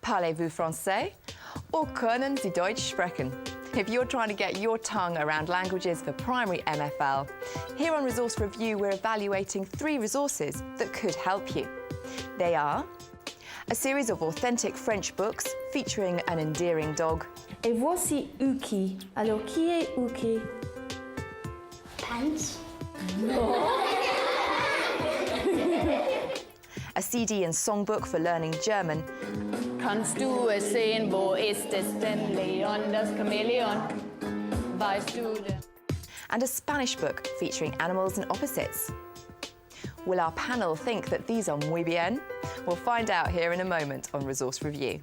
Parlez-vous français? Or können Sie Deutsch sprechen? If you're trying to get your tongue around languages for primary MFL, here on Resource Review we're evaluating 3 resources that could help you. They are a series of authentic French books featuring an endearing dog. Et voici Uki. Alors, qui est Uki? Pants. A CD and songbook for learning German. Kannst du es sehen, wo ist es denn, Leon, das Chamäleon? Weißt du denn? And a Spanish book featuring animals and opposites. Will our panel think that these are muy bien? We'll find out here in a moment on Resource Review.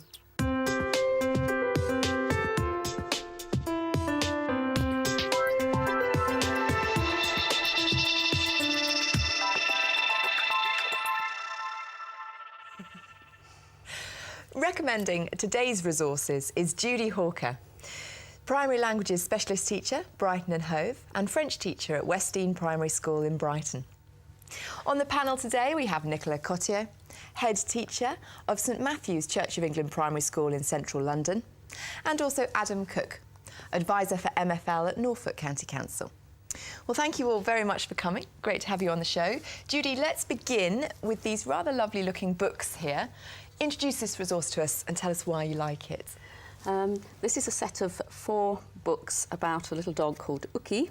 Recommending today's resources is Judy Hawker, Primary Languages Specialist Teacher, Brighton and Hove, and French teacher at Westdean Primary School in Brighton. On the panel today we have Nicola Cottier, Head Teacher of St Matthew's Church of England Primary School in central London, and also Adam Cook, Advisor for MFL at Norfolk County Council. Well, thank you all very much for coming. Great to have you on the show. Judy, let's begin with these rather lovely looking books here. Introduce this resource to us and tell us why you like it. This is a set of 4 books about a little dog called Uki.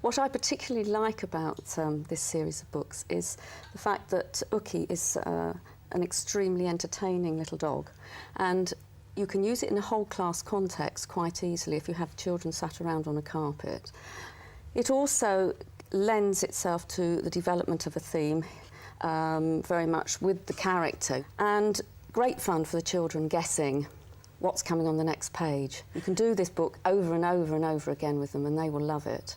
What I particularly like about this series of books is the fact that Uki is an extremely entertaining little dog, and you can use it in a whole class context quite easily if you have children sat around on a carpet. It also lends itself to the development of a theme very much with the character, and great fun for the children guessing what's coming on the next page. You can do this book over and over and over again with them and they will love it.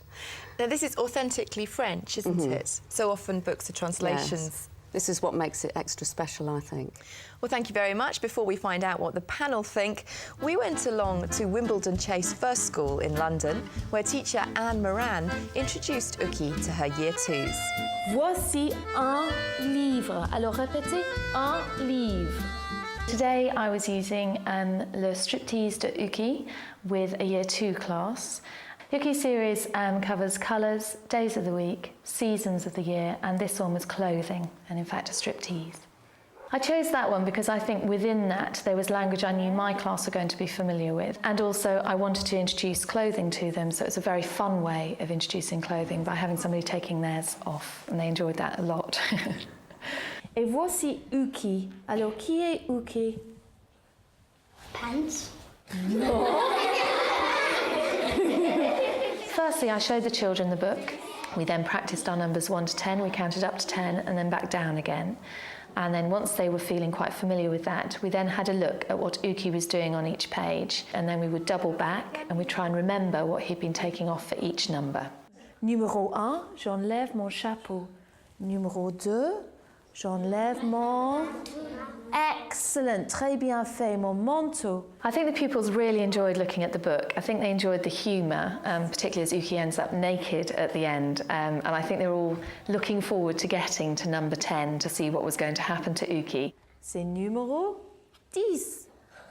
Now this is authentically French, isn't it? So often books are translations. Yes. This is what makes it extra special, I think. Well, thank you very much. Before we find out what the panel think, we went along to Wimbledon Chase First School in London, where teacher Anne Moran introduced Uki to her Year 2s. Voici un livre. Alors, répétez, un livre. Today I was using Le Striptease de Uki with a Year 2 class. Uki series covers colours, days of the week, seasons of the year, and this one was clothing, and in fact a striptease. I chose that one because I think within that there was language I knew my class were going to be familiar with, and also I wanted to introduce clothing to them, so it's a very fun way of introducing clothing by having somebody taking theirs off, and they enjoyed that a lot. Et voici Uki. Alors, qui est Uki? Pants. Firstly, I showed the children the book. We then practiced our numbers 1 to 10. We counted up to 10 and then back down again. And then once they were feeling quite familiar with that, we then had a look at what Uki was doing on each page. And then we would double back and we'd try and remember what he'd been taking off for each number. Numéro 1, j'enlève mon chapeau. Numéro 2, j'enlève mon... Excellent, très bien fait, mon manteau. I think the pupils really enjoyed looking at the book. I think they enjoyed the humour, particularly as Uki ends up naked at the end. And I think they're all looking forward to getting to number 10 to see what was going to happen to Uki. C'est numéro 10.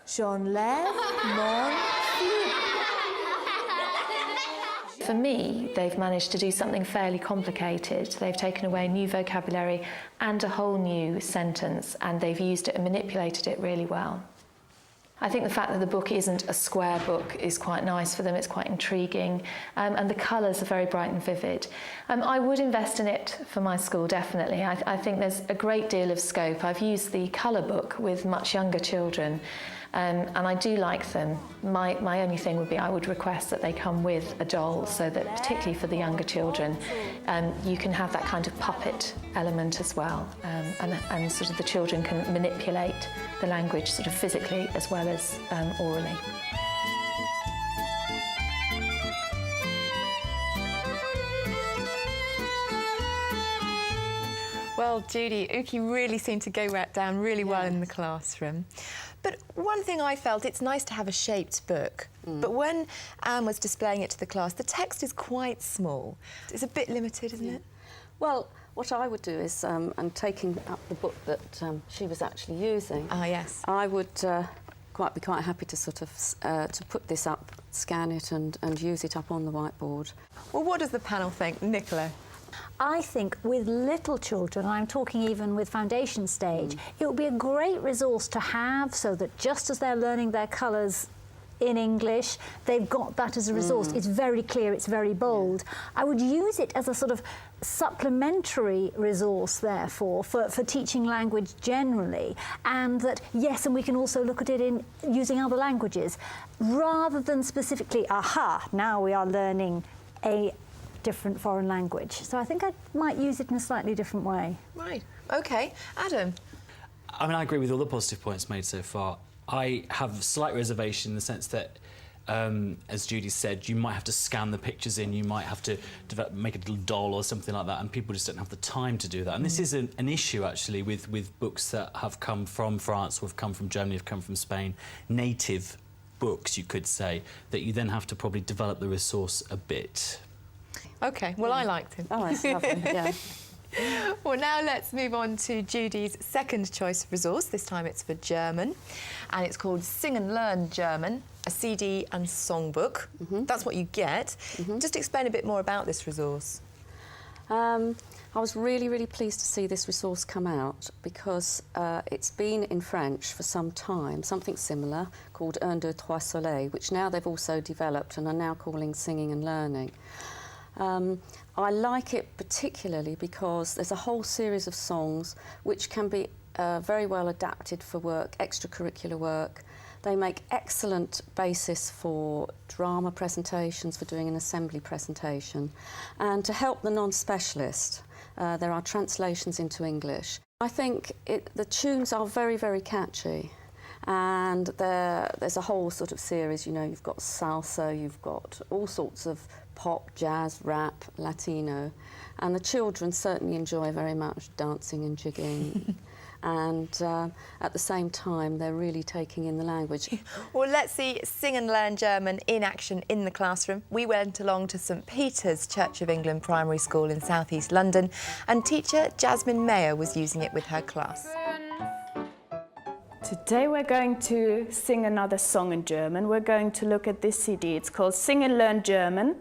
J'enlève mon slip. For me, they've managed to do something fairly complicated. They've taken away new vocabulary and a whole new sentence, and they've used it and manipulated it really well. I think the fact that the book isn't a square book is quite nice for them. It's quite intriguing, and the colours are very bright and vivid. I would invest in it for my school, definitely. I think there's a great deal of scope. I've used the colour book with much younger children, and I do like them. My only thing would be I would request that they come with a doll, so that particularly for the younger children, you can have that kind of puppet element as well, and sort of the children can manipulate the language sort of physically as well as orally. Well, Judy, Uki really seemed to go down really well in the classroom. But one thing I felt, it's nice to have a shaped book, but when Anne was displaying it to the class, the text is quite small. It's a bit limited, isn't it? Well, what I would do is, and taking up the book that she was actually using, Ah, yes. I would be quite happy to sort of to put this up, scan it and use it up on the whiteboard. Well, what does the panel think? Nicola? I think with little children, I'm talking even with foundation stage, it would be a great resource to have so that just as they're learning their colours in English, they've got that as a resource. It's very clear, it's very bold. I would use it as a sort of supplementary resource, therefore, for teaching language generally, and that, yes, and we can also look at it in using other languages, rather than specifically, aha, now we are learning a different foreign language. So I think I might use it in a slightly different way. Right, OK. Adam? I mean, I agree with all the positive points made so far. I have slight reservation in the sense that, as Judy said, you might have to scan the pictures in, you might have to make a little doll or something like that, and people just don't have the time to do that. And this is an issue, actually, with books that have come from France, or have come from Germany, have come from Spain, native books, you could say, that you then have to probably develop the resource a bit. OK, well, I liked him. Oh, it's lovely, yeah. Well, now let's move on to Judy's second choice resource. This time it's for German, and it's called Sing and Learn German, a CD and songbook. That's what you get. Just explain a bit more about this resource. I was really, really pleased to see this resource come out because it's been in French for some time, something similar called Un, deux, trois, soleil, which now they've also developed and are now calling Singing and Learning. I like it particularly because there's a whole series of songs which can be very well adapted for work, extracurricular work. They make excellent basis for drama presentations, for doing an assembly presentation. And to help the non-specialist, there are translations into English. I think the tunes are very, very catchy. And there's a whole sort of series, you know, you've got salsa, you've got all sorts of pop, jazz, rap, Latino. And the children certainly enjoy very much dancing and jigging. And at the same time, they're really taking in the language. Well, let's see Sing and Learn German in action in the classroom. We went along to St Peter's Church of England Primary School in South East London, and teacher Jasmine Mayer was using it with her class. Today we're going to sing another song in German. We're going to look at this CD. It's called Sing and Learn German,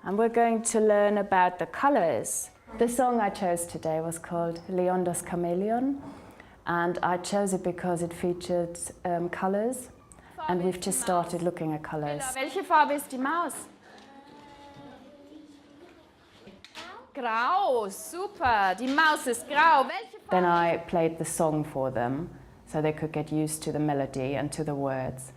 and we're going to learn about the colours. The song I chose today was called Leon das Chamäleon, and I chose it because it featured colours, and we've just started looking at colours. Welche Farbe ist die Maus? Grau, super. Die Maus ist grau. Welche Farbe? Then I played the song for them, so they could get used to the melody and to the words.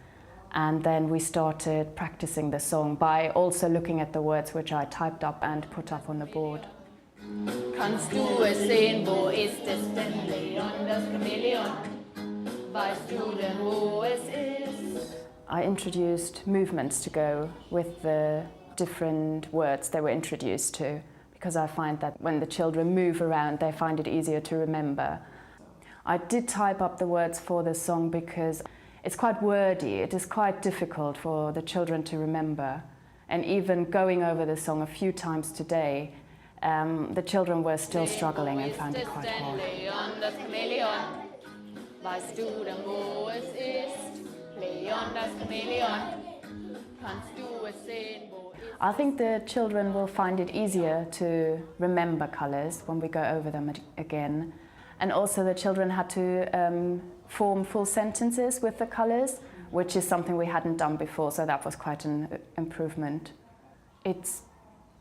And then we started practicing the song by also looking at the words which I typed up and put up on the board. Kannst du es sehen, wo ist es denn, Leon, das Chamäleon? Weißt du denn, wo es ist? I introduced movements to go with the different words they were introduced to, because I find that when the children move around, they find it easier to remember. I did type up the words for the song because it's quite wordy. It is quite difficult for the children to remember. And even going over the song a few times today, the children were still struggling and found it quite hard. Leon, das Chamäleon. Weißt du denn, wo es ist? Leon, das Chamäleon. Kannst du es sehen, wo es ist? I think the children will find it easier to remember colours when we go over them again. And also the children had to form full sentences with the colours, which is something we hadn't done before, so that was quite an improvement. It's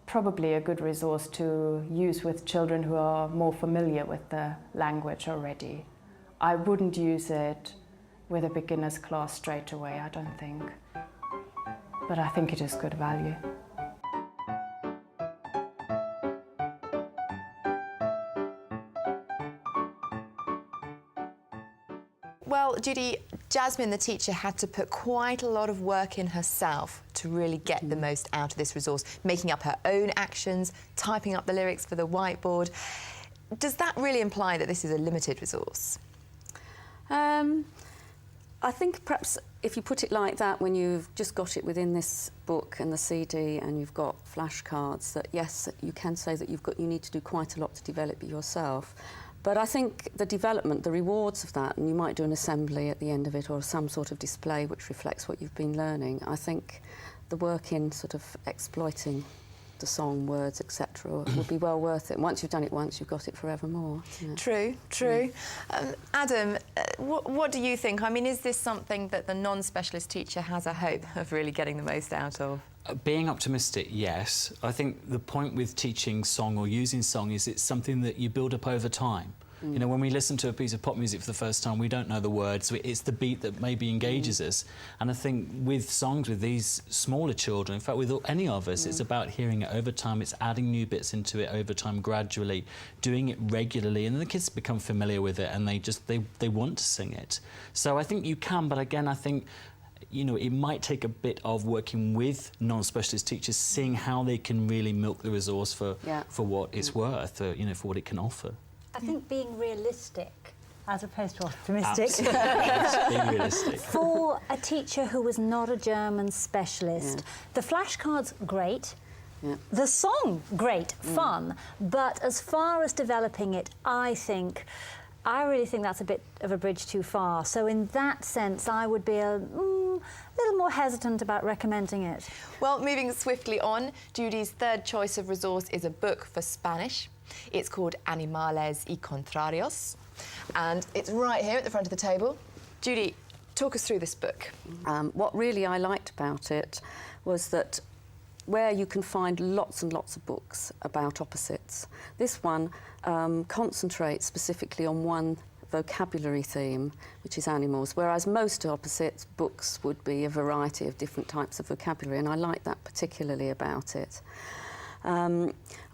probably a good resource to use with children who are more familiar with the language already. I wouldn't use it with a beginner's class straight away, I don't think. But I think it is good value. Well, Judy, Jasmine, the teacher, had to put quite a lot of work in herself to really get the most out of this resource, making up her own actions, typing up the lyrics for the whiteboard. Does that really imply that this is a limited resource? I think perhaps if you put it like that, when you've just got it within this book and the CD and you've got flashcards, that yes, you can say that you need to do quite a lot to develop it yourself. But I think the development, the rewards of that, and you might do an assembly at the end of it or some sort of display which reflects what you've been learning. I think the work in sort of exploiting the song, words, etc., would be well worth it. And once you've done it once, you've got it forevermore. True, true. Adam, what do you think? I mean, is this something that the non-specialist teacher has a hope of really getting the most out of? Being optimistic, yes. I think the point with teaching song or using song is it's something that you build up over time. You know, when we listen to a piece of pop music for the first time, we don't know the words, so it's the beat that maybe engages us. And I think with songs, with these smaller children, in fact, with any of us, it's about hearing it over time, it's adding new bits into it over time, gradually, doing it regularly, and then the kids become familiar with it, and they want to sing it. So I think you can, but again, I think, you know, it might take a bit of working with non-specialist teachers, seeing how they can really milk the resource for what it's worth, you know, for what it can offer. I think being realistic as opposed to optimistic. Being realistic. For a teacher who was not a German specialist, the flashcards, great. The song, great, fun. But as far as developing it, I really think that's a bit of a bridge too far. So in that sense, I would be a little more hesitant about recommending it. Well, moving swiftly on, Judy's third choice of resource is a book for Spanish. It's called Animales y Contrarios, and it's right here at the front of the table. Judy, talk us through this book. What really I liked about it was that where you can find lots and lots of books about opposites, this one concentrates specifically on one vocabulary theme, which is animals, whereas most opposite books would be a variety of different types of vocabulary, and I like that particularly about it.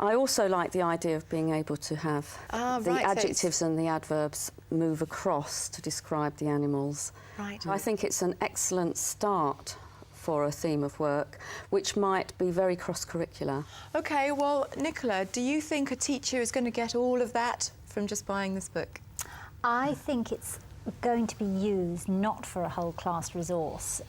I also like the idea of being able to have the adjectives and the adverbs move across to describe the animals. Right. I think it's an excellent start for a theme of work, which might be very cross-curricular. OK, well, Nicola, do you think a teacher is going to get all of that from just buying this book? I think it's going to be used not for a whole class resource.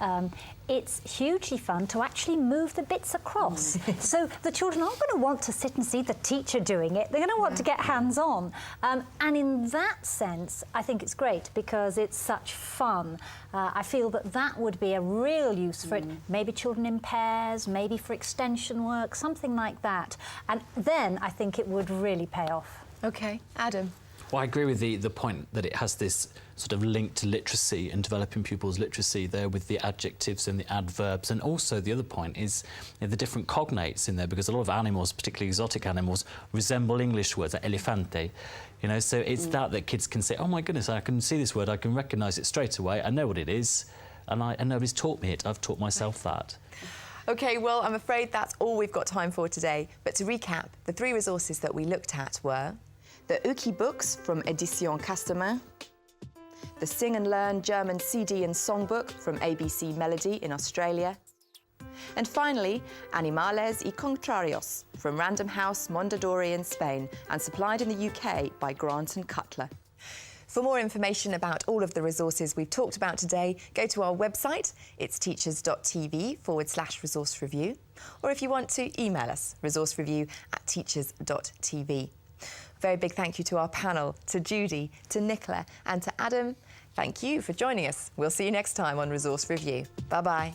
It's hugely fun to actually move the bits across. So the children aren't going to want to sit and see the teacher doing it. They're going to want to get hands-on. And in that sense, I think it's great because it's such fun. I feel that would be a real use for it. Maybe children in pairs, maybe for extension work, something like that. And then I think it would really pay off. OK. Adam? Well, I agree with the point that it has this sort of link to literacy and developing pupils' literacy there with the adjectives and the adverbs. And also the other point is the different cognates in there, because a lot of animals, particularly exotic animals, resemble English words, like elefante. You know, so it's that kids can say, oh my goodness, I can see this word, I can recognise it straight away, I know what it is, and nobody's taught me it, I've taught myself that. OK, well, I'm afraid that's all we've got time for today. But to recap, the three resources that we looked at were the Uki books from Edition Castamin, the Sing and Learn German CD and Songbook from ABC Melody in Australia, and finally, Animales y Contrarios from Random House Mondadori in Spain and supplied in the UK by Grant & Cutler. For more information about all of the resources we've talked about today, go to our website. It's teachers.tv/resource review. Or if you want to, email us, resourcereview@teachers.tv. Very big thank you to our panel, to Judy, to Nicola and to Adam. Thank you for joining us. We'll see you next time on Resource Review. Bye-bye.